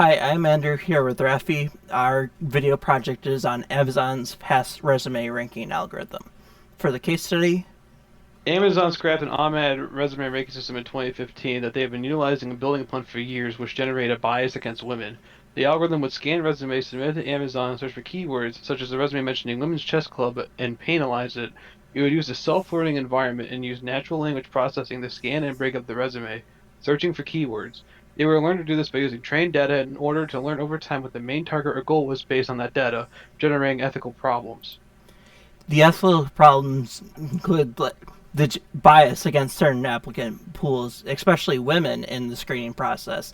Hi, I'm Andrew here with Rafi. Our video project is on Amazon's past resume ranking algorithm. For the case study, Amazon scrapped an automated resume ranking system in 2015 that they have been utilizing and building upon for years, which generated a bias against women. The algorithm would scan resumes submitted to Amazon and search for keywords such as the resume mentioning women's chess club and penalize it. It would use a self-learning environment and use natural language processing to scan and break up the resume, searching for keywords. They were learned to do this by using trained data in order to learn over time what the main target or goal was based on that data, generating ethical problems. the ethical problems include the bias against certain applicant pools, especially women, in the screening process.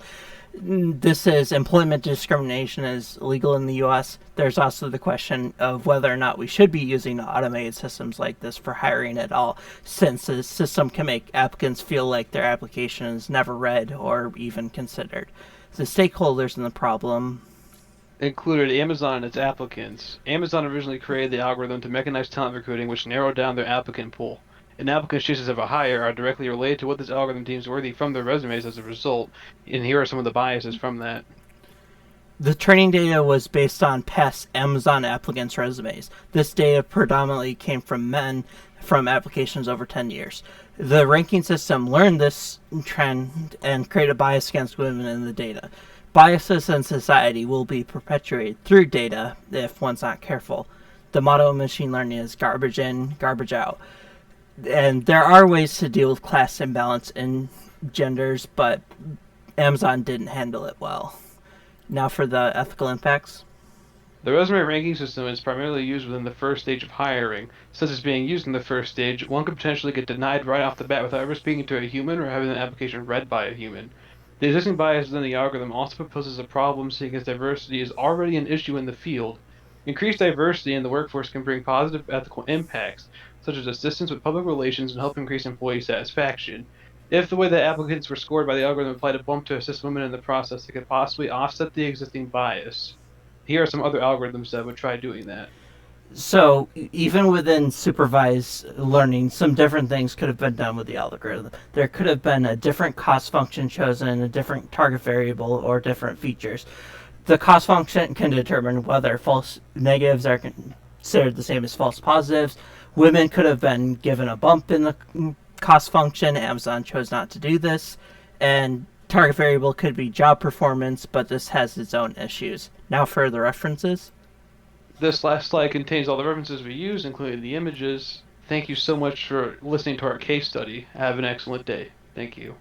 This is employment discrimination is illegal in the U.S. There's also the question of whether or not we should be using automated systems like this for hiring at all, since the system can make applicants feel like their application is never read or even considered. The stakeholders in the problem. Included Amazon and its applicants. Amazon originally created the algorithm to mechanize talent recruiting, which narrowed down their applicant pool. An applicant's chances of a hire are directly related to what this algorithm deems worthy from their resumes as a result, and here are some of the biases from that. The training data was based on past Amazon applicants' resumes. This data predominantly came from men from applications over 10 years. The ranking system learned this trend and created bias against women in the data. Biases in society will be perpetuated through data if one's not careful. The motto of machine learning is garbage in, garbage out. And there are ways to deal with class imbalance in genders, but Amazon didn't handle it well. Now for the ethical impacts. The resume ranking system is primarily used within the first stage of hiring. Since it's being used in the first stage, one could potentially get denied right off the bat without ever speaking to a human or having the application read by a human. The existing bias within the algorithm also proposes a problem seeing as diversity is already an issue in the field. Increased diversity in the workforce can bring positive ethical impacts, such as assistance with public relations and help increase employee satisfaction. If the way that applicants were scored by the algorithm applied a bump to assist women in the process, it could possibly offset the existing bias. Here are some other algorithms that would try doing that. So even within supervised learning, some different things could have been done with the algorithm. There could have been a different cost function chosen, a different target variable, or different features. The cost function can determine whether false negatives are considered the same as false positives. Women could have been given a bump in the cost function. Amazon chose not to do this. And target variable could be job performance, but this has its own issues. Now for the references. This last slide contains all the references we used, including the images. Thank you so much for listening to our case study. Have an excellent day. Thank you.